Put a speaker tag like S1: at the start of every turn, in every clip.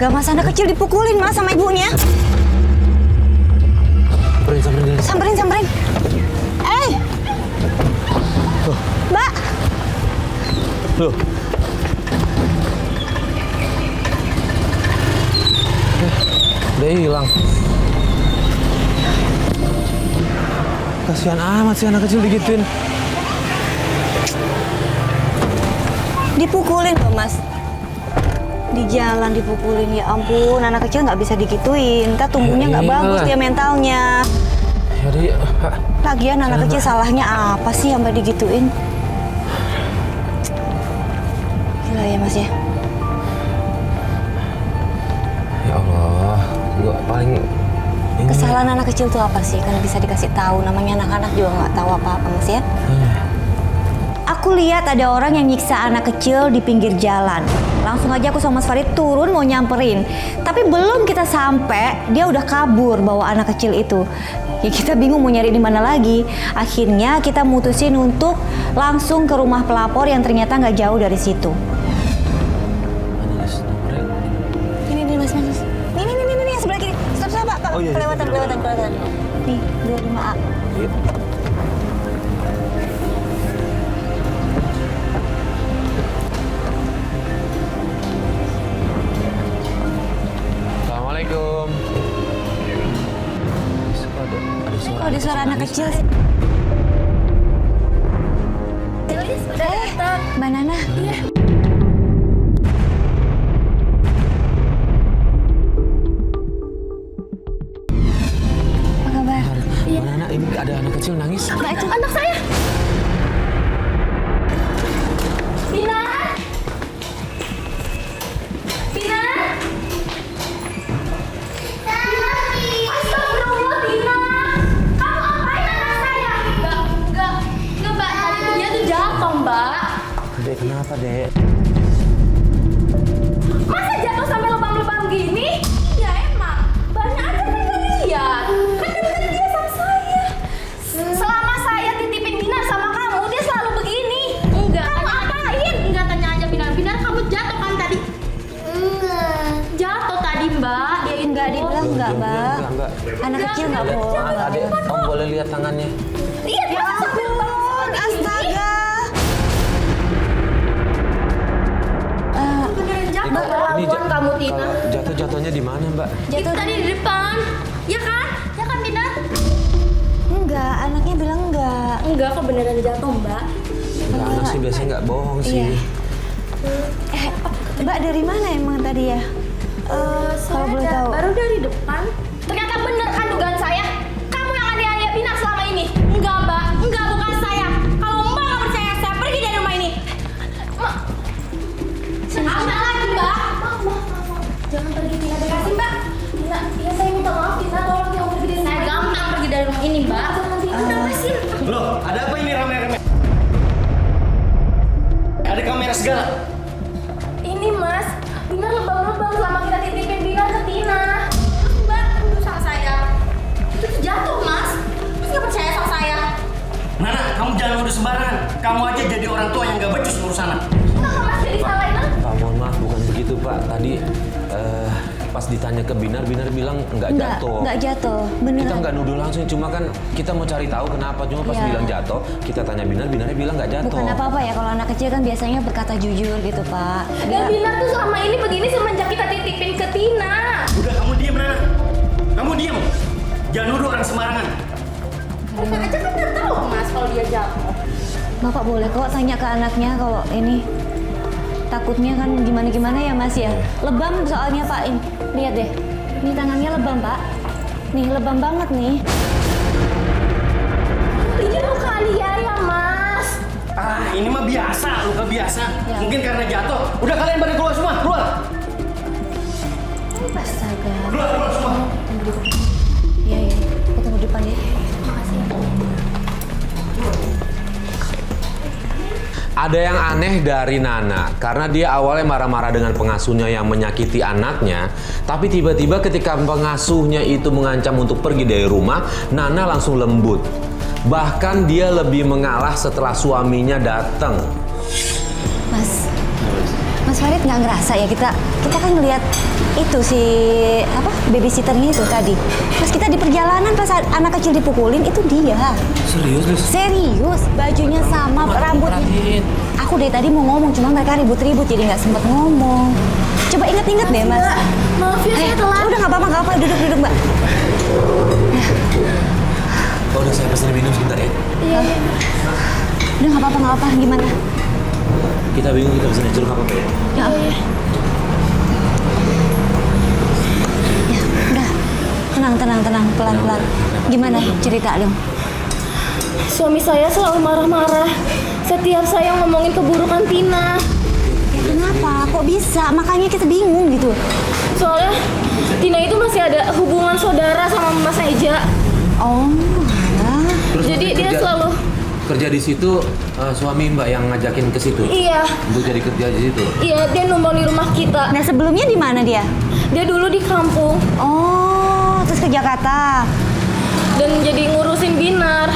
S1: Astaga, Mas, anak kecil dipukulin, Mas, sama ibunya. Samperin. Mbak.
S2: Loh. Udah hilang. Kasihan amat sih anak kecil digituin.
S1: Dipukulin loh, Mas. Di jalan dipukulin, ya ampun. Anak kecil nggak bisa digituin. Ntar tumbuhnya nggak bagus dia mentalnya.
S2: Jadi,
S1: Lagian anak kecil salahnya apa sih sampai digituin? Gila ya, Mas ya.
S2: ya Allah, gua paling
S1: Kesalahan anak kecil tuh apa sih? Kan bisa dikasih tahu. Namanya anak-anak juga nggak tahu apa-apa, Mas ya. Aku lihat ada orang yang nyiksa anak kecil di pinggir jalan. Langsung aja aku sama Mas Farid turun mau nyamperin. Tapi belum kita sampai, dia udah kabur bawa anak kecil itu. Ya kita bingung mau nyari di mana lagi. Akhirnya kita mutusin untuk langsung ke rumah pelapor yang ternyata nggak jauh dari situ. Ini Mas. Ini sebelah kiri. Stop Pak.
S2: Oh, iya,
S1: Kelewatan. Nih, 25A.
S2: Iya. Assalamualaikum.
S1: Kok ada suara anak kecil sih? Mbak Nana. Iya. Apa kabar?
S2: Mbak Nana, ini ada anak kecil nangis.
S1: Mbak, itu anak saya.
S3: Tina! Astagfirullah, Tina! Kamu ngapain anak saya? Enggak, Mbak. Tadi tuh dia tuh jatuh, Mbak.
S2: Dek, kenapa, Dek?
S3: Masa jatuh sampai lubang-lubang gini? Ya emang. Banyak aja kan gak lihat. Kan tadi dia sama saya. Selama saya titipin Binar sama kamu, dia selalu begini. Enggak. Kamu apain? Enggak, tanya aja Binar. Binar, kamu jatuh kan tadi? Enggak. Jatuh tadi, Mbak. Dia itu.
S1: Enggak, dibilang enggak, Mbak.
S2: Enggak.
S1: Anak kecil enggak boleh.
S2: Adek, kamu boleh lihat tangannya.
S3: Iya, dia
S1: Ya
S3: sampai
S1: ampun, astaga.
S3: beneran jatuh.
S2: Ini
S3: Keterlaluan kamu, Tina.
S2: kalau jatuh-jatuhnya di mana, Mbak?
S3: Itu tadi di depan. Ya kan? Ya kan, Binar?
S1: Enggak, anaknya bilang enggak.
S3: Enggak, kok beneran jatuh, Mbak.
S2: Enggak, anak sih biasanya nggak bohong sih.
S1: Iya. Mbak dari mana emang tadi ya? Kalau boleh tahu.
S3: Baru dari depan. Ternyata bener kan dugaan saya. Kamu yang aniaya Binar selama ini. Enggak, Mbak. Enggak, bukan saya. Kalau Mbak nggak percaya, saya pergi dari rumah ini. Mbak. Ada lagi, Mbak. Maaf. Jangan pergi, Tina. Kasih, Mbak. Tina, ya saya minta maaf, Tina. Tolong jangan pergi dari rumah. Saya gampang pergi dari rumah ini, Mbak. Jangan, Tina. Udah, kasih.
S4: Loh, ada apa ini rame-rame? Ada kamera segala.
S3: Ini Mas, Binar lebang-lebang selama kita titipin Binar ke Tina. Mbak, tunggu sama saya. Itu tuh jatuh, Mas. Mas nggak percaya sama saya?
S4: Nana, kamu jangan nuduh sembarangan. Kamu aja jadi orang tua yang gak becus ngurus anak.
S3: Kenapa Mas jadi salahin aku?
S2: Pak, mohon maaf, bukan begitu, Pak. Tadi pas ditanya ke Binar bilang nggak jatuh.
S1: Enggak jatuh,
S2: Kita
S1: beneran.
S2: nggak nuduh langsung, cuma kan kita mau cari tahu kenapa. Cuma pas
S1: Iya.
S2: bilang jatuh, kita tanya Binarnya bilang nggak jatuh.
S1: Bukan apa-apa ya, kalau anak kecil kan biasanya berkata jujur gitu, Pak.
S3: Dan Binar tuh selama ini begini semenjak kita titipin ke Tina.
S4: Udah, kamu diem, Nana. Kamu diem. Jangan nuduh orang sembarangan.
S3: Kita aja kan nggak tahu Mas kalau dia jatuh.
S1: Bapak boleh kok tanya ke anaknya kalau ini. Takutnya kan gimana-gimana ya, Mas ya. Lebam soalnya, Pak. Lihat deh. Ini tangannya lebam, Pak. Nih, lebam banget nih.
S3: Ini luka aniaya, Mas.
S4: Ah, ini mah biasa, luka biasa.
S1: Ya.
S4: Mungkin karena jatuh. Udah, kalian pada keluar semua, keluar.
S1: Astaga.
S4: Keluar semua.
S1: Iya. Ketemu di depan ya.
S3: Makasih.
S2: Ada yang aneh dari Nana, karena dia awalnya marah-marah dengan pengasuhnya yang menyakiti anaknya, tapi tiba-tiba ketika pengasuhnya itu mengancam untuk pergi dari rumah, Nana langsung lembut. Bahkan dia lebih mengalah setelah suaminya datang.
S1: Mas Farid nggak ngerasa ya kita kan ngelihat itu si babysitternya itu tadi. Pas kita di perjalanan pas anak kecil dipukulin itu dia.
S2: Serius, Lis?
S1: Serius, bajunya sama, rambutnya. Aku dari tadi mau ngomong, cuma mereka ribut-ribut jadi nggak sempet ngomong. Coba inget-inget deh, Mas.
S3: Maaf ya, saya telat.
S1: Udah nggak apa-apa, duduk, Mbak.
S2: Oh, udah saya pesan minum sebentar ya.
S3: Iya.
S1: Udah nggak apa-apa, gimana?
S2: Kita bingung kita pesan jeruk apa ya?
S1: Ya, udah. Tenang, pelan-pelan. Gimana cerita dong?
S3: Suami saya selalu marah-marah setiap saya ngomongin keburukan Tina.
S1: Ya kenapa? Kok bisa? Makanya kita bingung gitu.
S3: Soalnya Tina itu masih ada hubungan saudara sama Mas Eja.
S1: Oh, alah.
S2: Terus
S3: Jadi
S2: Mas
S3: dia
S2: kerja-
S3: selalu
S2: kerja di situ, suami Mbak yang ngajakin ke situ
S3: iya,
S2: untuk jadi kerja di situ.
S3: dia numpang di rumah kita.
S1: Nah sebelumnya di mana dia?
S3: Dia dulu di kampung
S1: Oh, terus ke Jakarta.
S3: dan jadi ngurusin Binar.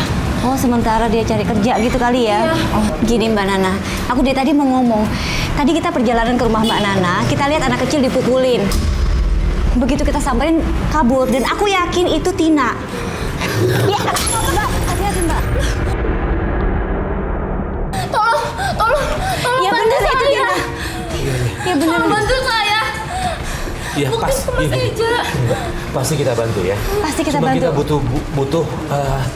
S1: Oh, sementara dia cari kerja gitu kali ya?
S3: Iya.
S1: Oh, gini Mbak Nana, aku dari tadi mau ngomong. Tadi kita perjalanan ke rumah Mbak Nana, kita lihat anak kecil dipukulin. Begitu kita samperin kabur, dan aku yakin itu Tina. Ya, Mbak, hati-hati Mbak.
S3: Tolong
S1: Ya
S3: bantu
S1: bener itu
S3: saya.
S1: Tina. Ya bener.
S3: Tolong bantu saya.
S2: Iya,
S3: Bukti
S2: pas.
S3: ke Mas
S2: Iya,
S3: Eja.
S2: pasti kita bantu ya.
S1: Pasti kita
S2: Cuma
S1: bantu.
S2: kita butuh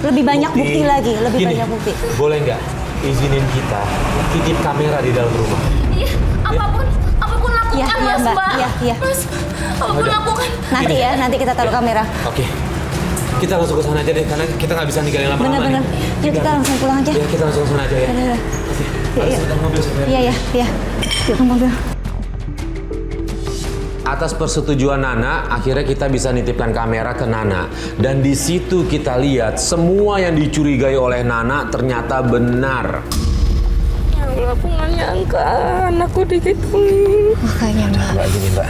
S1: Lebih banyak bukti lagi, lebih
S2: Gini,
S1: banyak bukti.
S2: Boleh nggak izinin kita titip kamera di dalam rumah?
S3: Iya, apapun lakukan
S1: Iya, iya,
S3: Mas,
S1: Mbak.
S3: Mbak.
S1: Iya.
S3: Mas, apapun
S2: Udah.
S3: lakukan.
S1: Nanti ya, nanti kita taruh kamera.
S2: Oke. Kita langsung ke sana aja deh, karena kita nggak bisa ninggalin lama-lama.
S1: Bener-bener.
S2: nih.
S1: Yuk kita langsung pulang aja.
S2: Ya, kita langsung ke sana aja ya.
S1: Bener-bener.
S2: Oke.
S1: Iya,
S2: Harus
S1: iya.
S2: dalam mobil saya.
S1: Iya. Yuk ke mobil.
S2: Atas persetujuan Nana, akhirnya kita bisa nitipkan kamera ke Nana. Dan di situ kita lihat semua yang dicurigai oleh Nana ternyata benar.
S3: Aku nggak nyangka anakku digituin.
S1: Makanya Mbak.
S2: Mbak, gini Mbak,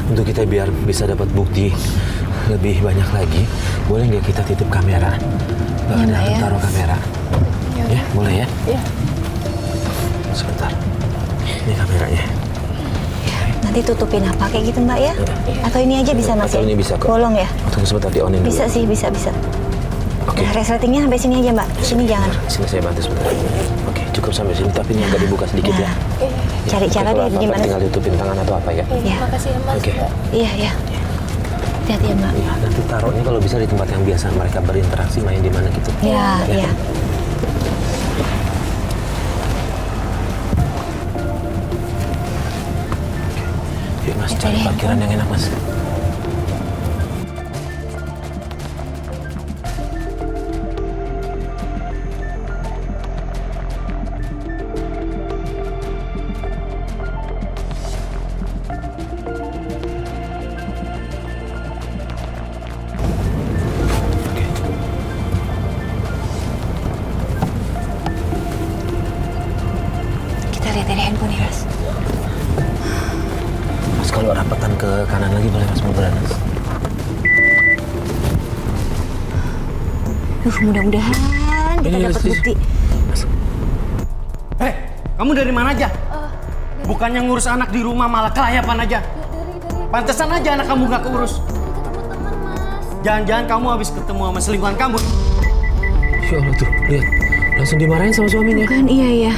S2: untuk kita biar bisa dapat bukti lebih banyak lagi, boleh nggak kita titip kamera? Mbak,
S1: Ya, Mbak, ya.
S2: taruh kamera. Ya, boleh ya?
S3: Iya.
S2: Sebentar. Ini kameranya.
S1: Nanti tutupin apa kayak gitu Mbak ya? Atau ini aja bisa Mas
S2: Atau
S1: ya?
S2: ini bisa kok.
S1: Bolong ya?
S2: Tunggu sebentar di onin dulu.
S1: Bisa sih, bisa.
S2: Oke.
S1: Nah, resletingnya sampai sini aja Mbak. Sini jangan.
S2: Sini saya bantu sebentar. Oke, cukup sampai sini, tapi ini agak dibuka sedikit ya.
S1: Cari cara
S2: Kalau
S1: deh
S2: apa-apa
S1: gimana.
S2: tinggal ditutupin tangan atau apa ya.
S1: Iya.
S3: Makasih ya Mas.
S2: Oke.
S1: Iya. Hati-hati ya Mbak.
S2: Iya, nanti taruhnya kalau bisa di tempat yang biasa mereka berinteraksi main di mana gitu.
S1: Iya.
S2: Yuk Mas,
S1: Ya,
S2: cari
S1: cari
S2: parkiran yang enak Mas.
S1: Kita lihat dari handphone ya Mas.
S2: Mas, kalau rapatan ke kanan lagi boleh Mas munduran Mas.
S1: Mudah-mudahan kita
S2: Ini,
S1: dapat
S2: Sis.
S1: bukti.
S4: Hei, kamu dari mana aja? Bukannya ngurus anak di rumah malah kelayapan aja. Pantesan aja anak kamu gak keurus. Jangan-jangan kamu habis ketemu sama selingkuhan kamu.
S2: Ya Allah tuh, lihat. Langsung dimarahin sama suaminya.
S1: Kan iya.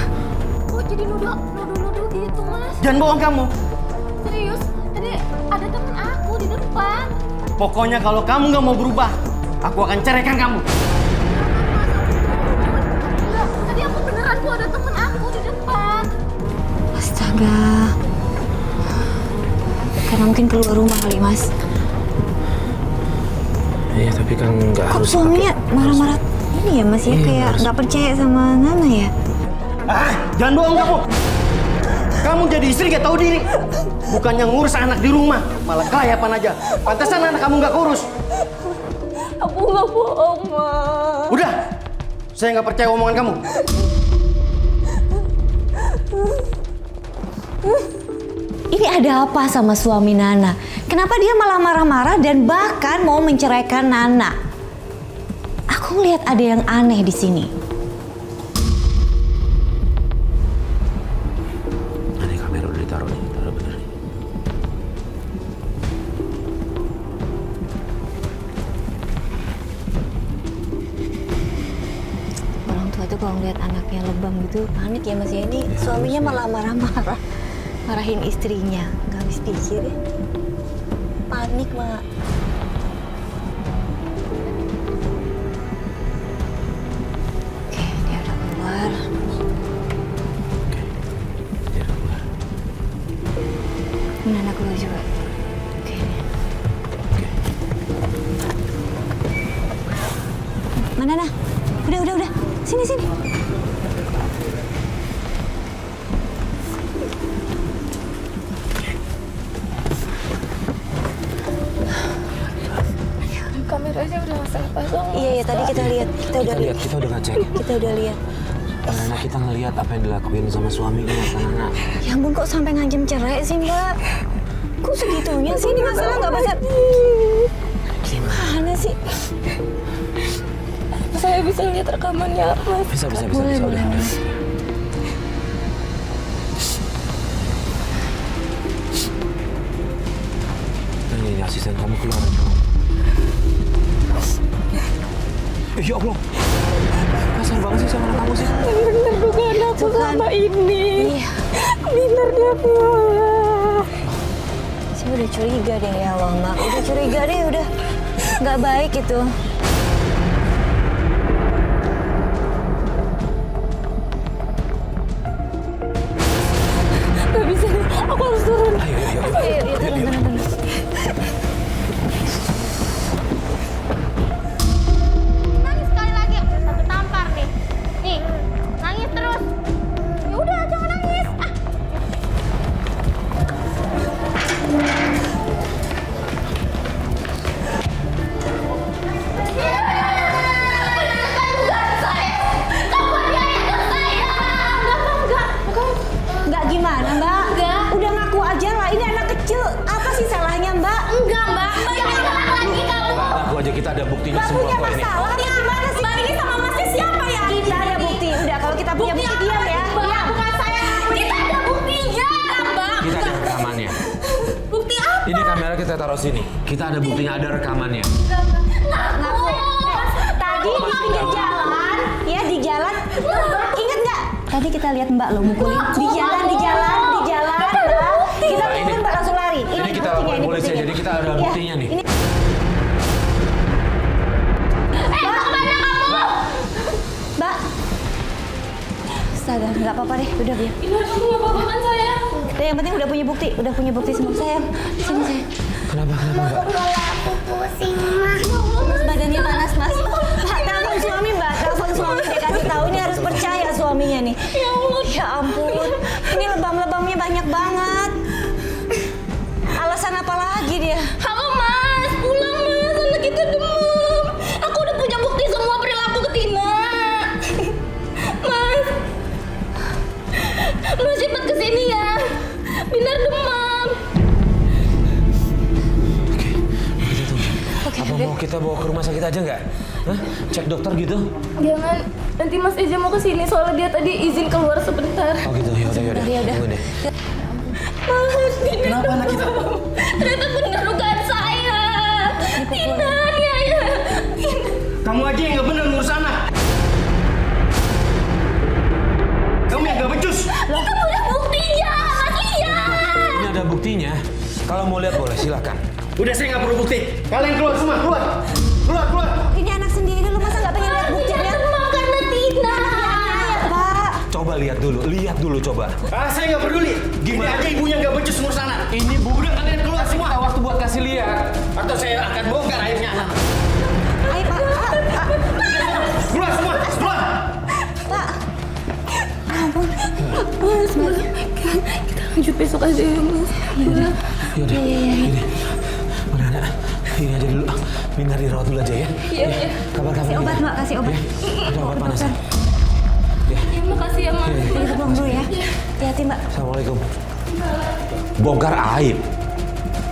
S3: Kok jadi nuduh gitu Mas?
S4: Jangan bohong kamu.
S3: Serius? Tadi ada temen aku di depan.
S4: Pokoknya kalau kamu gak mau berubah, aku akan ceraikan kamu.
S3: Enggak, tadi aku beneran kok ada temen aku di depan.
S1: Astaga. Karena mungkin keluar rumah kali Mas.
S2: Iya, tapi kan nggak
S1: Kok
S2: harus
S1: suaminya
S2: pakai-
S1: marah-marah ini ya Mas ya?
S2: Iya,
S1: Kayak
S2: harus.
S1: nggak percaya sama Nana ya?
S4: Jangan bohong kamu. Kamu jadi istri gak tahu diri. Bukannya ngurus anak di rumah, malah kelayapan aja. Pantesan anak kamu gak kurus.
S3: Aku nggak bohong Mas.
S4: Udah, saya nggak percaya omongan kamu.
S1: Ini ada apa sama suami Nana? Kenapa dia malah marah-marah dan bahkan mau menceraikan Nana? Aku lihat ada yang aneh di sini.
S2: Nah, ini kamera udah ditaruh nih, taruh bener nih.
S1: ngeliat anaknya lebam gitu panik ya Mas ya. Ini suaminya malah marah-marah, marahin istrinya, nggak habis pikir ya. Panik Mak. Oke, dia udah keluar.
S2: Dia keluar.
S1: Ini anak keluar juga. Oke. Mana nah? Udah. Sini.
S3: Kameranya udah pasang.
S1: Iya, tadi kita lihat. Kita udah lihat.
S2: Kita udah ngecek.
S1: Kita udah lihat.
S2: Karena kita ngelihat apa yang dilakuin sama suaminya kan anak.
S1: Ya ampun, kok sampai ngancam cerai sih, Mbak? Kok segitunya sih? Ini masalah nggak bisa. Gimana sih?
S3: Saya bisa lihat rekamannya, Mas.
S2: Bisa.
S1: Boleh.
S2: Udah. Ini asisten kamu keluar. Ya Allah, kasar banget sih sama anak kamu sih.
S3: Bener dugaan aku selama ini.
S1: Iya.
S3: Bener dia pulang.
S1: Saya udah curiga deh ya Allah, Mak. Udah curiga deh, udah nggak baik itu.
S3: Gak bisa, aku harus turun.
S1: Ayo, turun.
S3: Nangis sekali lagi, aku tampar nih. Nih, nangis terus. Ya udah, jangan nangis.
S1: Nggak gimana, Mbak?
S3: Enggak.
S1: Udah ngaku aja lah, ini anak kecil. Apa sih salahnya, Mbak?
S3: Enggak, Mbak. Jangan salah lagi kamu.
S2: Aku aja kita ada buktinya
S1: Nggak
S2: semua
S1: punya
S2: kok ini.
S1: masalah, apa gimana sih?
S3: Mbak ini sama Masnya siapa ya?
S1: Kita ada bukti. Udah, kalau kita punya bukti,
S3: apa
S1: diam
S3: lagi,
S1: ya.
S3: Mbak?
S1: Diam.
S3: Bukan saya. Kita ada buktinya, Mbak.
S2: Kita ada rekamannya.
S3: Bukti apa?
S2: Ini kamera kita taruh sini. Kita ada buktinya, ada rekamannya.
S1: Ngaku. Tadi di pinggir jalan, ya di jalan. Ingat nggak? Tadi kita lihat Mbak lo mukulin di jalan, Mbak. Kita turun Mbak langsung lari.
S2: Ini kita
S1: buktinya,
S2: laporin
S1: ini
S2: polisi,
S1: buktinya.
S2: jadi kita ada
S1: Iya,
S2: buktinya nih.
S1: ini- Mbak. Astaga, nggak apa-apa deh, udah biar.
S3: Ini kamu nggak apa-apa kan saya?
S1: Yang penting udah punya bukti semua. Sayang, sini sayang.
S2: Kenapa Mbak?
S1: Mas badannya panas mas. Mbak telepon suami Mbak, telepon suami dia kasih tahu ini harus percaya suaminya nih. Ya Allah. Ya ampun, ini lebam-lebamnya banyak banget. Alasan apa lagi dia?
S3: Halo Mas, pulang Mas, anak kita demam. Aku udah punya bukti semua perilaku ke Tina. Mas cepet kesini ya. Binar demam.
S2: Apa mau kita bawa ke rumah sakit aja nggak? Hah? Cek dokter gitu?
S3: Jangan, nanti Mas Eja mau kesini soalnya dia tadi izin keluar sebentar.
S2: Oh gitu, yaudah.
S1: Ya udah.
S2: Tunggu deh.
S3: Mas, Tina
S4: Kenapa anak kita?
S3: ternyata benar dugaan saya. Tina, ya.
S4: Kamu aja yang nggak bener ngurus anak. Kamu yang nggak becus.
S3: Kita punya buktinya, Mas lihat.
S2: Ini ada buktinya. Kalau mau lihat boleh, silakan.
S4: Udah saya nggak perlu bukti. Kalian keluar semua, keluar.
S1: Ini anak sendiri lu masa nggak pengen lihat buktinya?
S3: Demam karena Tina.
S1: Pak,
S2: Coba lihat dulu coba.
S4: Ah, saya nggak peduli. Gimana aja ibunya nggak becus ngurus anak.
S2: Ini bu,
S4: Udah kalian keluar semua.
S2: kita waktu buat kasih lihat.
S4: Atau saya akan bongkar akhirnya anak.
S1: ayo Pak.
S4: Keluar semua, keluar.
S1: Pak. Ya ampun.
S3: Mas, kita lanjut besok aja ya Mas.
S2: Yaudah, ini. Udah anak, ini aja dulu. Binar dirawat dulu aja ya.
S3: Iya.
S2: Kabar-kabar.
S1: Kasih obat Mbak, kasih obat.
S2: Ada obat panas.
S3: Ya, makasih ya Mas.
S1: Kita pulang dulu ya. Hati-hati Mbak.
S2: Assalamualaikum. Bongkar aib.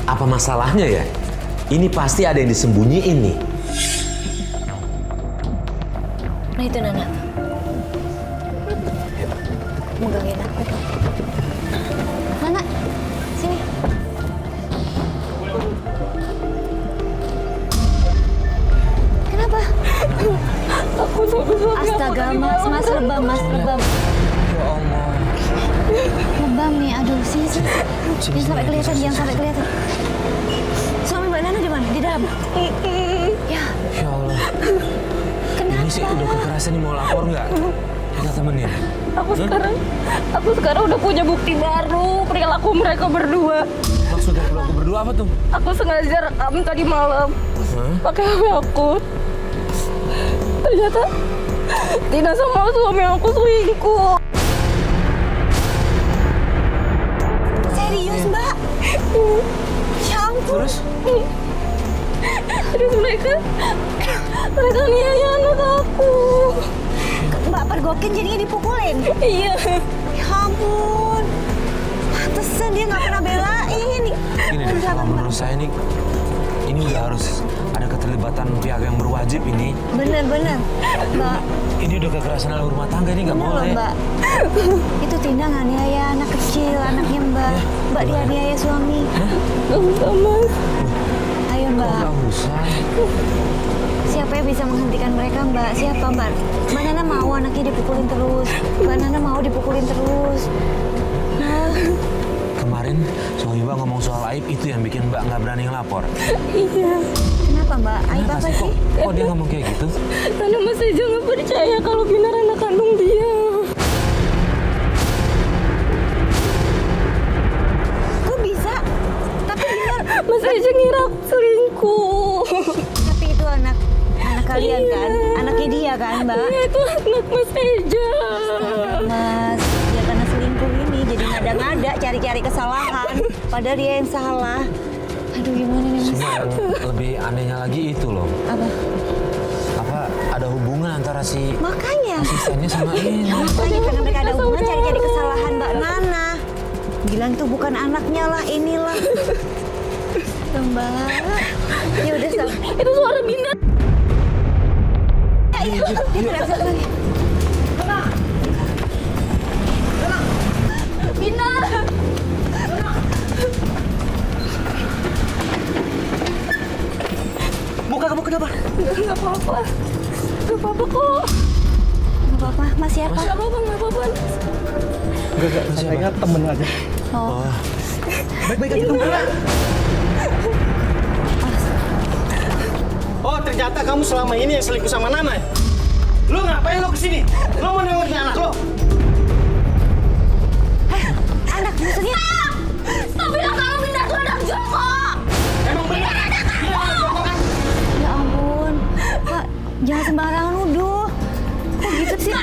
S2: Apa masalahnya ya? Ini pasti ada yang disembunyiin nih.
S1: Nah itu Nana. Megangin aku. Nana, sini. Kenapa?
S3: Aku sampai
S1: Astaga, mas lebam, lebam.
S2: Ya Allah.
S1: Lebam nih, aduh, sini. Jangan sampai kelihatan. Suami Mbak Nana di mana? Di dalam. Ya,
S2: Ya Allah.
S1: kenapa?
S2: Ini sih udah kekerasan nih, mau lapor nggak? Kita temenin.
S3: Aku sekarang udah punya bukti baru perilaku mereka berdua.
S2: Maksudnya aku berdua apa tuh?
S3: Aku sengaja rekam tadi malam pakai HP aku. Ternyata Tina sama suami aku selingkuh.
S1: Serius, Mbak? Ya ampun.
S2: Terus?
S3: Terus mereka niaya anak aku.
S1: Mbak pergokin jadinya dipukulin.
S3: Iya.
S1: Ya ampun. Pantesan dia nggak pernah belain.
S2: Gini deh, kalau menurut saya nih, ini udah harus ada keterlibatan pihak yang berwajib ini.
S1: Bener. Mbak,
S2: Ini udah kekerasan dalam rumah tangga, ini nggak
S1: bener loh,
S2: boleh.
S1: Mbak. Itu Tina nganiaya anak kecil, anaknya Mbak. Mbak dianiaya suami.
S3: Gak usah, Mas.
S1: Ayo, Mbak.
S2: Nggak usah.
S1: Siapa yang bisa menghentikan mereka, Mbak? Siapa, Mbak? Mbak Nana mau anaknya dipukulin terus. Mbak Nana mau dipukulin terus. Nah,
S2: Kemarin suami Mbak ngomong soal aib, itu yang bikin Mbak nggak berani ngelapor.
S3: Iya.
S1: kenapa, Mbak? Aib
S2: Kenapa
S1: apa
S2: sih?
S1: sih?
S2: Kok dia ngomong kayak gitu?
S3: Karena Mas Eja nggak percaya kalau Binar anak kandung dia.
S1: Kok bisa? Tapi benar.
S3: Mas Eja ngira aku selingkuh.
S1: Tapi itu anak kalian kan? Anaknya dia kan, Mbak?
S3: Iya, itu anak Mas Eja.
S1: Mas, dia karena selingkuh ini jadi ngada-ngada cari-cari kesalahan. Padahal dia yang salah. Aduh, gimana nih, Mas?
S2: Cuma yang lebih anehnya lagi itu loh.
S1: Apa?
S2: Apa ada hubungan antara si
S1: Makanya.
S2: asistennya sama ini?
S1: Makanya karena mereka ada hubungan cari-cari kesalahan Mbak Nana. Bilang tuh bukan anaknya lah, inilah. Tuh, Mbak. Ya udah, Sam.
S3: Itu suara Binar.
S1: Itu satu lagi.
S3: Binar.
S4: Muka kamu kenapa?
S3: Nggak apa-apa. Nggak apa-apa kok.
S1: Gak apa-apa, Mas siapa?
S3: Nggak apa-apa, nggak apa-apa.
S4: Enggak, saya temen aja.
S1: Oh,
S4: Baik-baik aja kamu. Oh, ternyata kamu selama ini yang selingkuh sama Nana ya? Lu ngapain lo kesini? Lo mau nengokin anak lo?
S1: anak maksudnya?
S3: Stop bilang kalau Binar tuh anak Joko.
S4: Emang benar? Iya, Joko kan?
S1: Ya ampun, Pak, jangan sembarangan nuduh. Kok gitu sih?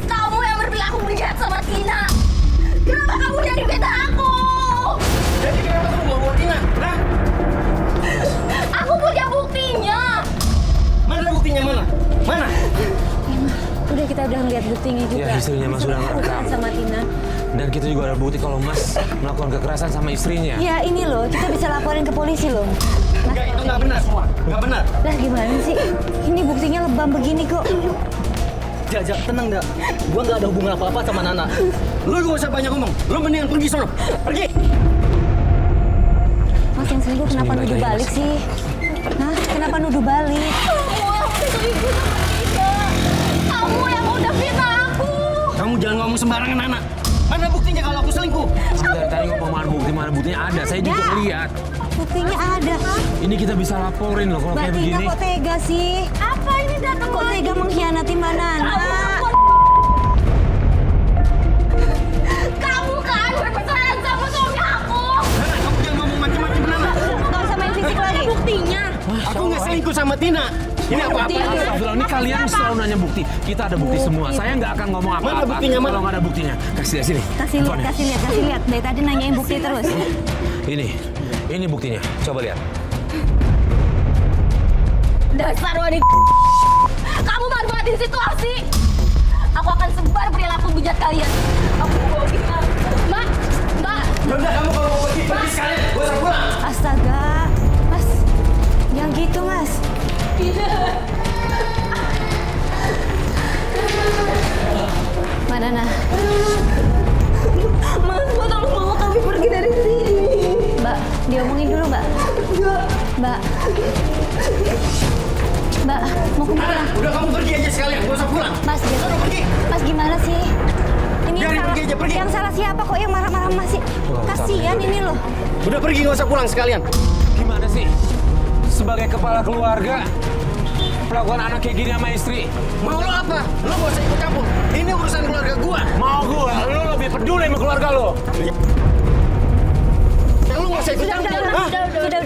S3: Kamu yang berperilaku bejat sama Tina. Kenapa kamu jadi beta aku?
S4: Jadi kenapa kamu bawa Tina? Hah?
S3: Aku punya buktinya.
S4: Mana buktinya mana? Mana?
S1: Udah, kita udah ngeliat buktinya juga.
S2: Ya, istrinya Mas sudah ngerekam.
S1: Sama Tina.
S2: Dan kita juga ada bukti kalau Mas melakukan kekerasan sama istrinya.
S1: Ya ini loh, kita bisa laporin ke polisi loh. Mas,
S4: Enggak, itu nggak benar semua. Nggak benar.
S1: lah gimana sih? Ini buktinya lebam begini kok.
S5: Jak, tenang dak. Gua nggak ada hubungan apa-apa sama Nana.
S4: Lu gak usah banyak ngomong. Lu mendingan pergi sono. Pergi.
S1: Mas yang selingkuh kenapa
S2: Bismillah,
S1: nuduh
S2: Mas.
S1: balik sih? Hah? Kenapa nuduh balik?
S3: Kamu yang selingkuh sama Tina. Kamu yang udah fitnah aku.
S4: Kamu jangan ngomong sembarangan, Nana. Mana buktinya kalau aku selingkuh?
S2: Dari tadi ngomong mana buktinya ada. Saya juga
S1: Ya.
S2: lihat.
S1: Buktinya ada.
S2: Ini kita bisa laporin loh kalau
S1: Mbak
S2: kayak
S1: Tina
S2: begini.
S1: kok tega sih?
S3: Apa ini datang
S1: Kok tega mengkhianati Mbak Nana?
S3: Kamu kan berpacaran sama suami aku.
S4: Nana, kamu jangan ngomong macam-macam, Nana.
S1: Gak usah main fisik lagi.
S3: Buktinya.
S4: Aku nggak selingkuh sama Tina. Ini apa-apa?
S2: Astagfirullah, ini kalian selalu nanya bukti. Kita ada bukti semua. Saya nggak akan ngomong
S4: Mana
S2: apa-apa
S4: buktinya, mana?
S2: kalau nggak ada buktinya. Kasih lihat sini.
S1: Kasih lihat, kasih lihat, kasih lihat. Dari tadi nanyain bukti terus.
S2: Ini buktinya. Coba lihat.
S3: Dasar wanita. Kamu manfaatin situasi. Aku akan sebar perilaku bejat kalian. Aku bawa Binar. Mbak.
S4: Yaudah, kamu kalau mau pergi, pergi sekalian. Gua usah pulang.
S1: Astaga, Mas, jangan gitu Mas. Mbak Nana,
S3: Mas, Mbak tolong bawa kami pergi dari sini.
S1: Mbak, diomongin dulu Mbak. Mbak, Mbak, Mau kemana?
S4: Nana, udah kamu pergi aja sekalian, gak usah pulang.
S1: Mas,
S4: pergi.
S1: Mas gimana sih? Ini yang
S4: Biarin
S1: salah,
S4: pergi aja, pergi.
S1: yang salah siapa kok yang marah-marah masih? Kasihan ini loh.
S4: Udah pergi, gak usah pulang sekalian.
S2: Gimana sih? Sebagai kepala keluarga, melakukan anak kayak gini sama istri.
S4: Mau lo apa? Lo gak usah ikut campur. Ini urusan keluarga gua.
S2: Mau gua, lu lebih peduli sama keluarga lu.
S4: Lo gak usah ikut campur.
S1: Udah.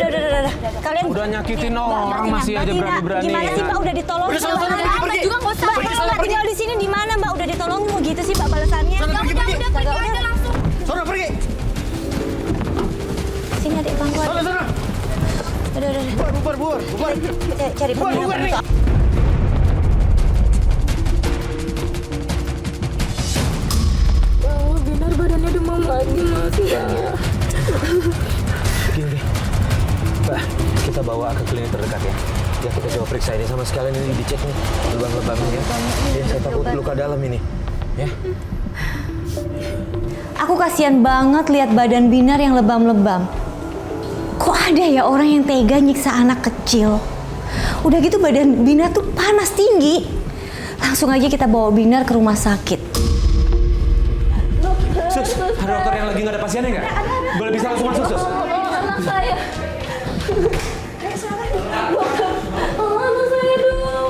S1: Kalian
S2: Udah nyakitin orang
S1: Mbak
S2: masih
S1: Tina,
S2: aja berani-berani.
S1: Gimana sih Mbak udah ditolong?
S4: Udah sana, sana,
S1: Mbak
S4: pergi.
S1: juga nggak usah. Mbak
S4: Pergi,
S1: kalau
S4: sana,
S1: nggak tinggal di sini di mana Mbak udah ditolongin mau gitu sih Mbak balasannya?
S4: Sana, pergi, pergi.
S3: Udah pergi aja langsung.
S4: Sana pergi.
S1: Sini adik bangku.
S4: Sana.
S1: Udah.
S4: Bubar.
S1: Cari
S4: Bubar nih.
S1: penginapan.
S3: Binar badannya demam lagi Mas.
S2: Gini deh, Mbak, kita bawa ke klinik terdekat ya. Ya kita coba periksa ini sama sekalian ini dicek nih lubang-lubangnya ya. Ya saya takut luka dalam ini. Ya.
S1: Aku kasihan banget lihat badan Binar yang lebam-lebam. Kok ada ya orang yang tega nyiksa anak kecil? Udah gitu badan Binar tuh panas tinggi. Langsung aja kita bawa Binar ke rumah sakit.
S2: Sus, ada dokter yang lagi nggak ada pasiennya nggak? Boleh bisa langsung masuk, Sus?
S3: Anak saya. Dokter, anak saya dong.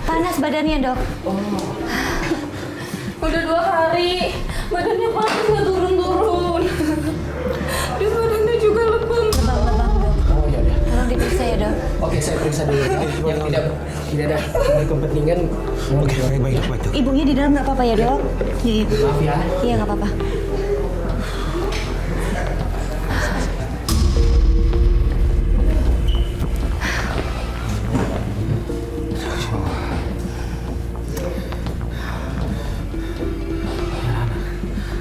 S1: Panas badannya dok.
S3: Udah 2 hari, badannya panas nggak turun-turun. Terus badannya juga lebam.
S1: Lebam-lebam dok.
S5: Oh iya deh.
S1: Tolong diperiksa ya dok.
S5: Oke, saya periksa dulu. Yang tidak ada kepentingan.
S2: Oke, baik dok.
S1: Ibunya di dalam nggak apa-apa ya dok? Iya.
S5: Maaf ya.
S1: Iya nggak apa-apa.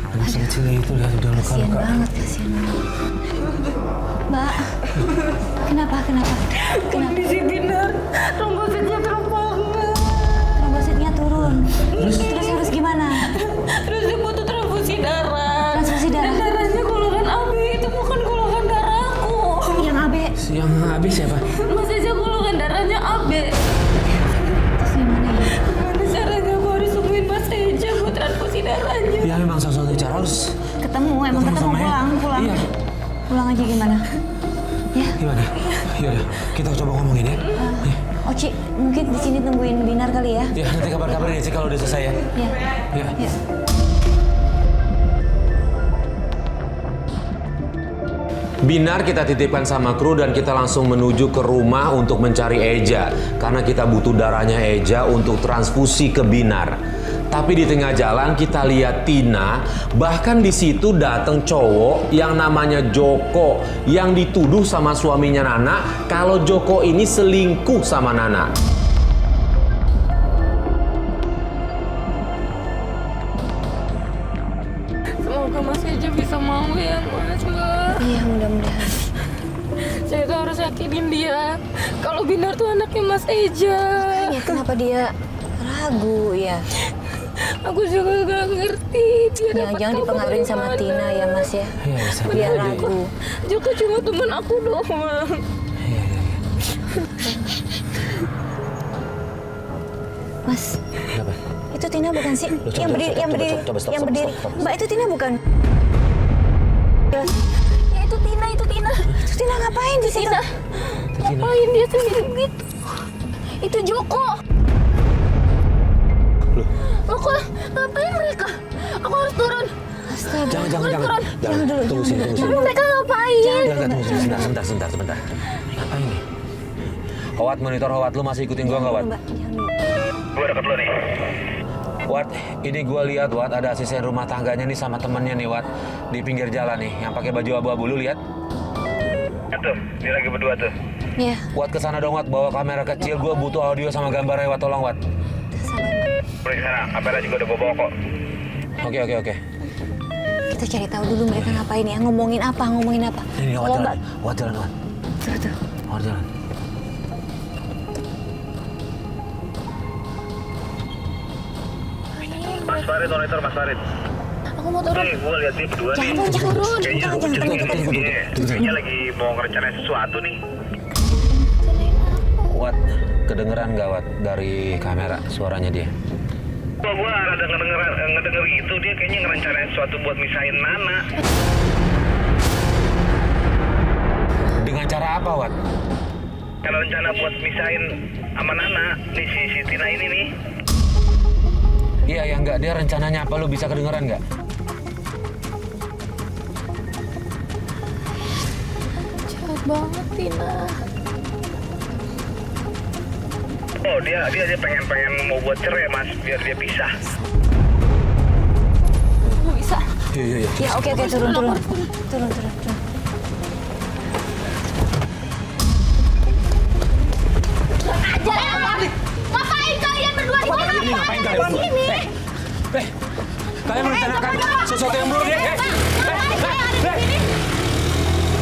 S2: Anak kecil itu lihat udah
S1: Kasihan
S2: luka-luka.
S1: banget, kasihan banget. Mbak, kenapa?
S3: Kondisi Binar, trombositnya drop banget.
S1: Trombositnya turun. Terus harus gimana?
S3: Terus dia butuh transfusi darah.
S1: Transfusi darah?
S3: Dan darahnya golongan AB, itu bukan golongan darahku.
S1: Yang AB.
S2: Yang habis siapa?
S3: Mas aja golongan darahnya AB.
S1: Terus gimana ya?
S3: Gimana caranya aku harus temuin Mas Eja buat transfusi darahnya?
S2: Ya memang satu-satunya cara harus
S1: Ketemu
S2: sama ya.
S1: pulang.
S2: Iya.
S1: Pulang aja gimana? Ya.
S2: Gimana? Iya, kita coba ngomongin ya.
S1: Oci, mungkin di sini tungguin Binar kali ya.
S2: Ya, nanti kabar-kabarin sih kalau udah selesai ya.
S1: Ya.
S2: Ya.
S1: Ya.
S2: Binar kita titipkan sama kru dan kita langsung menuju ke rumah untuk mencari Eja. Karena kita butuh darahnya Eja untuk transfusi ke Binar. Tapi di tengah jalan kita lihat Tina, bahkan di situ datang cowok yang namanya Joko yang dituduh sama suaminya Nana kalau Joko ini selingkuh sama Nana.
S3: Semoga Mas Eja bisa mau ya Mas, Mbak.
S1: Iya, mudah-mudahan.
S3: Saya tuh harus yakinin dia kalau Binar tuh anaknya Mas Eja.
S1: Ya, kenapa dia ragu ya?
S3: Aku juga gak ngerti dia dapat
S1: Jangan
S3: kabar
S1: dipengaruhin
S3: dari
S1: sama
S3: mana.
S1: Tina ya Mas ya.
S2: Iya, bisa.
S1: Biar
S2: Iya,
S1: ragu.
S3: Joko cuma teman aku doang.
S2: Iya.
S1: Mas,
S2: Kenapa?
S1: itu Tina bukan sih?
S2: Loh, coba,
S1: Yang berdiri,
S2: coba,
S1: yang berdiri,
S2: coba, stop,
S1: yang
S2: stop,
S1: berdiri.
S2: stop.
S1: Mbak, itu Tina bukan?
S3: Ya itu Tina.
S1: Itu Tina ngapain di situ?
S3: Tina. Ngapain dia sendiri gitu? Itu Joko. Loh kok ngapain mereka? Aku harus turun.
S1: Astaga.
S2: Jangan
S1: dulu,
S2: tunggu sini.
S3: Tapi mereka ngapain?
S2: Tunggu sini. Sebentar. Ngapain nih? Howat, monitor Howat, lu masih ikutin gua nggak, Wat?
S1: Mbak, jangan dulu.
S6: Gue deket lo nih.
S2: Wat, ini gua lihat, Wat, ada asisten rumah tangganya nih sama temennya nih, Wat, di pinggir jalan nih, yang pakai baju abu-abu, lu lihat?
S6: Tuh, dia lagi berdua tuh.
S1: Iya,
S2: Wat, kesana dong, Wat, bawa kamera kecil, gua butuh audio sama gambarnya, Wat, tolong, Wat.
S1: sabar.
S6: Udah di sana, kamera juga udah bawa kok.
S2: Oke.
S1: Kita cari tahu dulu mereka ngapain ya, ngomongin apa.
S2: Ini, Wat,
S1: Kalau
S2: jalan,
S1: Mbak,
S2: Wat, jalan, Wat.
S1: tuh.
S2: Wat, jalan.
S6: Mas Farid, monitor Mas Farid.
S3: Aku mau turun.
S6: Nih, gue lihat dia berdua nih.
S1: Jangan turun.
S6: Kayaknya
S1: Jangan.
S6: Iya, kayaknya lagi mau ngerencanain sesuatu nih.
S2: Wat, Kedengeran gawat dari kamera suaranya dia.
S6: Kok gua ada ngedenger gitu, dia kayaknya ngerencanain sesuatu buat misahin Nana.
S2: Dengan cara apa, Wat?
S6: Karena rencana buat misahin sama Nana, nih si Tina ini nih.
S2: Iya, ya enggak. Dia rencananya apa? Lu bisa kedengeran nggak?
S3: Jahat banget, Tina.
S6: Oh, dia pengen mau buat cerai, Mas, biar dia pisah.
S3: Lu bisa.
S2: Iya.
S1: Ya oke turun.
S3: Ngapain kalian berdua di sini?
S5: Ngapain kalian berdua?
S3: Sini.
S5: Kalian merencanakan sesuatu yang buruk ya?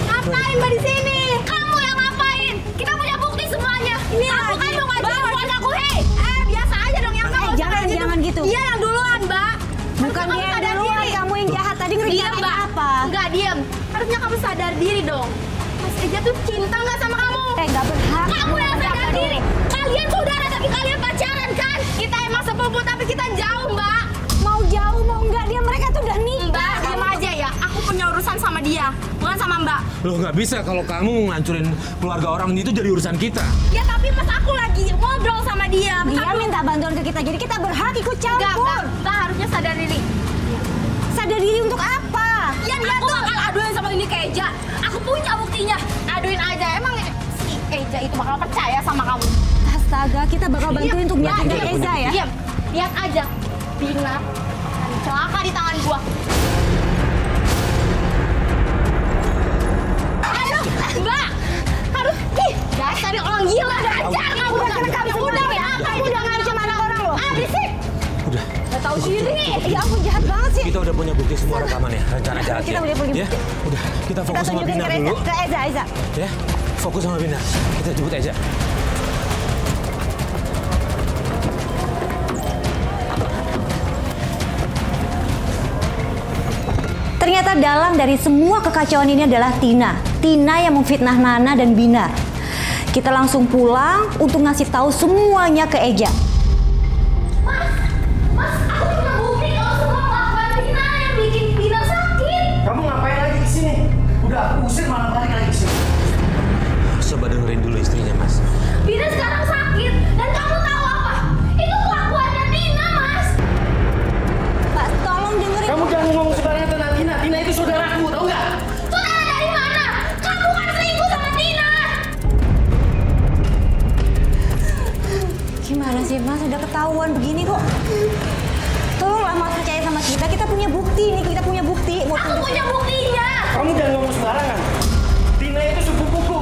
S3: Ngapain Mbak di sini? Kamu yang ngapain? Kita punya bukti semuanya. Ini aku kan mau ngajarin keluargaku, hei. Biasa aja dong yang kamu.
S1: Jangan gitu.
S3: Dia yang duluan, Mbak.
S1: Bukan dia yang duluan, kamu yang jahat. Tadi
S3: Diam,
S1: ngerjain
S3: Mbak.
S1: apa?
S3: Enggak, diam. Harusnya kamu sadar diri dong. Mas Eja tuh cinta nggak sama kamu?
S1: Nggak berhak.
S3: Kamu yang sadar diri. Kalian saudara tapi kalian pacaran kan? Kita emang sepupu tapi kita jauh, Mbak.
S1: Mau jauh mau enggak, mereka tuh udah nikah.
S3: Mbak, diam aja ya. Aku punya urusan sama dia, bukan sama Mbak.
S2: Lo nggak bisa kalau kamu ngancurin keluarga orang itu jadi urusan kita.
S3: Ya tapi Mas aku lagi ngobrol sama dia.
S1: Dia minta bantuan ke kita, jadi kita berhak ikut
S3: Enggak,
S1: campur.
S3: Mbak harusnya sadar diri.
S1: Sadar diri untuk apa?
S3: Ya dia aku bakal aduin sama ini ke Eja. Aku punya buktinya. Aduin aja. Emang si Eja itu bakal percaya sama kamu.
S1: Astaga, kita bakal bantuin untuk meyakinkan Eza ya.
S3: Diam. Lihat aja. Bina akan celaka di tangan gua. Aduh, Mbak. Harus dasar orang gila. Dasar kamu udah kena udah ya. Kamu udah ngancam anak orang loh. Berisik.
S2: Udah.
S3: Gak tahu diri.
S1: Ya ampun, jahat banget sih.
S2: Kita udah punya bukti semua rekamannya, rencana jahatnya.
S1: Kita udah punya bukti.
S2: Ya, udah. Kita
S1: Kita
S2: fokus sama
S1: tunjukin
S2: Bina
S1: ke
S2: dulu.
S1: Eza.
S2: Ya, fokus sama Bina. Kita jemput aja.
S1: Ternyata dalang dari semua kekacauan ini adalah Tina. Tina yang memfitnah Nana dan Bina. Kita langsung pulang untuk ngasih tahu semuanya ke Eja.
S3: Mas, aku punya bukti kalau semua kelakuan Bina yang bikin Bina sakit.
S4: Kamu ngapain lagi di sini? Udah aku usir malah balik lagi ke sini.
S2: Coba dengerin dulu istrinya, Mas.
S3: Bina sekarang sakit dan kamu tahu apa? Itu kelakuannya Tina, Mas.
S1: Pak, tolong dengerin.
S4: Kamu jangan ngomong sembarangan tentang Tina. Tina itu saudaraku, tahu nggak?
S3: Saudara dari mana? Kamu kan selingkuh sama Tina.
S1: Gimana sih Mas, udah ketahuan begini kok. Tolonglah Mas percaya sama kita. Kita punya bukti nih, kita punya bukti. Mau
S3: Aku
S1: tunjukin.
S3: punya buktinya.
S4: Kamu jangan ngomong sembarangan. Tina itu sepupuku.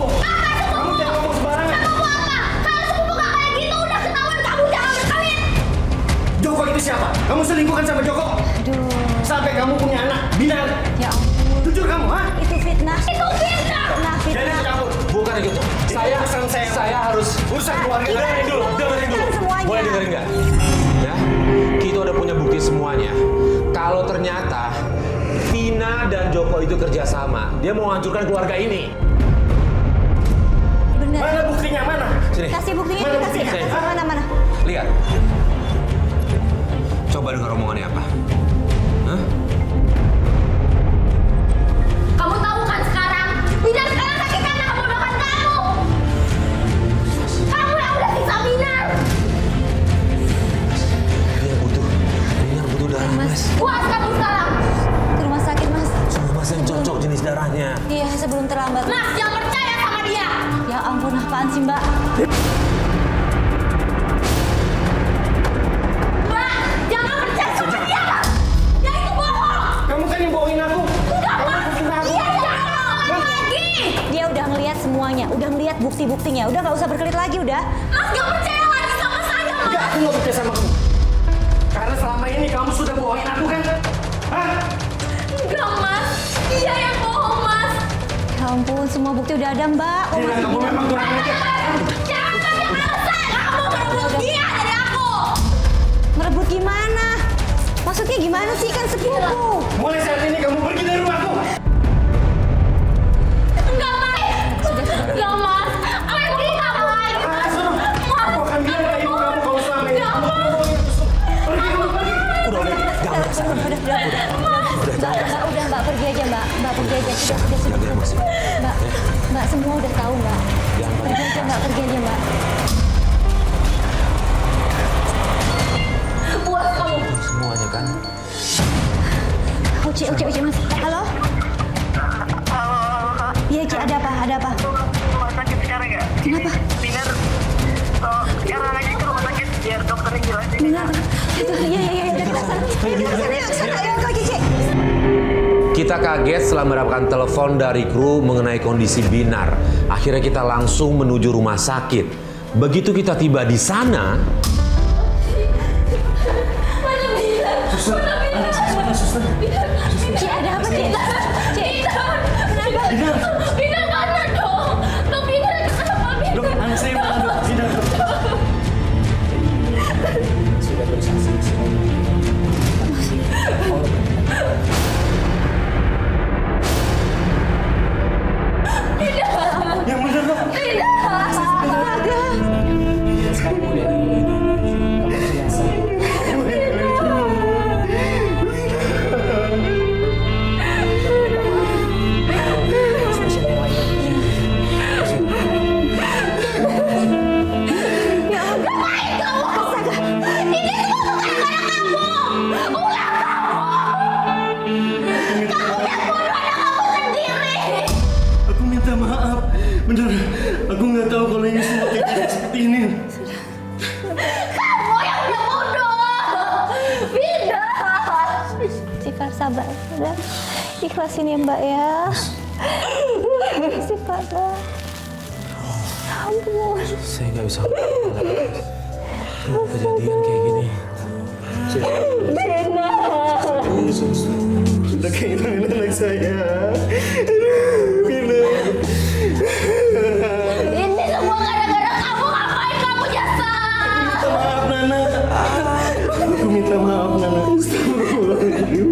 S4: Kamu jangan ngomong sembarangan.
S3: Kamu apa? Kalau sepupu gak kayak gitu udah ketahuan kamu jangan berkawin.
S4: Joko itu siapa? Kamu selingkuhan sama Joko?
S1: Aduh,
S4: Sampai kamu punya anak, Bina.
S1: ya ampun.
S4: Jujur kamu, ha?
S1: Itu fitnah.
S3: Itu fitnah.
S4: Jadi
S1: Fitnah.
S4: kamu.
S2: Bukan gitu. Saya harus
S4: Urusan keluarga.
S2: dengerin dulu.
S1: Semuanya.
S2: Boleh dengerin nggak? Ya, kita udah punya bukti semuanya. Kalau ternyata Tina dan Joko itu kerjasama, dia mau menghancurkan keluarga ini.
S1: Bener.
S4: Mana buktinya, mana?
S2: Sini,
S1: Kasih buktinya,
S4: Mana
S1: kasih.
S4: buktinya?
S1: Mana.
S2: lihat. Coba dengar omongannya apa. Hah?
S3: Kamu tahu kan sekarang? Bina sekarang sakit karena kebodohan kamu. Kamu yang udah siksa Bina.
S2: Dia butuh darah, Mas.
S3: Puas kamu sekarang.
S1: Ke rumah sakit Mas.
S2: Cuma Mas yang cocok jenis darahnya.
S1: Iya, sebelum terlambat.
S3: Mas jangan percaya sama dia.
S1: Ya ampun, apaan sih Mbak?
S3: Mbak, jangan percaya sama dia. Dia itu bohong.
S4: Kamu kan yang bohongin aku.
S3: Enggak,
S4: Kamu
S3: Mas.
S4: bohongin aku.
S3: Dia jangan lagi.
S1: Dia udah ngelihat semuanya, udah ngelihat bukti-buktinya. Udah nggak usah berkelit lagi, udah.
S3: Mas gak percaya lagi sama saya, Mas.
S4: Enggak, aku nggak percaya sama kamu. Karena selama ini kamu sudah bohongin aku kan? Hah?
S3: Enggak, Mas. Dia yang bohong, Mas.
S1: Ya ampun, semua bukti udah ada Mbak. Kok
S4: Tina,
S1: masih
S4: kamu memang kurang ajar.
S3: Jangan kasih alasan. Kamu merebut dia dari aku.
S1: merebut gimana? Maksudnya gimana sih, kan sepupu?
S4: Mulai saat ini kamu pergi dari rumahku.
S3: Enggak, Mas. Enggak, Mas. Pergi kamu.
S4: Ah, suruh.
S1: sudah. Mbak, semua udah tahu, Mbak. Pergi aja, Mbak.
S3: Puas kamu.
S2: Semuanya kan?
S1: Uci, Mas. Halo? Iya, Ci, ada apa?
S7: Rumah sakit sekarang ya?
S1: Kenapa?
S7: Dinar, sekarang aja ke rumah sakit biar dokternya jelasin.
S1: Benar. Iya, udah kita sana. Ayo, Cici.
S2: Kita kaget setelah mendapatkan telepon dari kru mengenai kondisi Binar. Akhirnya kita langsung menuju rumah sakit. Begitu kita tiba di sana,
S1: Ci, ada apa, Ci? Kenapa?
S3: Binar mana dong? Dok, Binar kenapa?
S4: Dok, anak saya mana dok? Binar dok.
S5: Sudah bersaksi.
S4: Yang benar dok.
S5: Sekarang boleh kamu selesai. Spesial yang lain.
S4: Aku minta maaf. Benar, aku nggak tahu kalau ini semua terjadi seperti ini.
S3: Kamu yang udah bodoh. Binar.
S1: Istighfar, sabar. Udah. Ikhlasin ya, Mbak ya. Istighfar. Ampun.
S2: saya nggak bisa kejadian kayak gini.
S4: Sudah kehilangan anak saya. Binar.
S3: Ini semua gara-gara kamu. Ngapain kamu nyesal?
S4: Maaf Nana. Aku minta maaf Nana. Astagfirullahaladzim.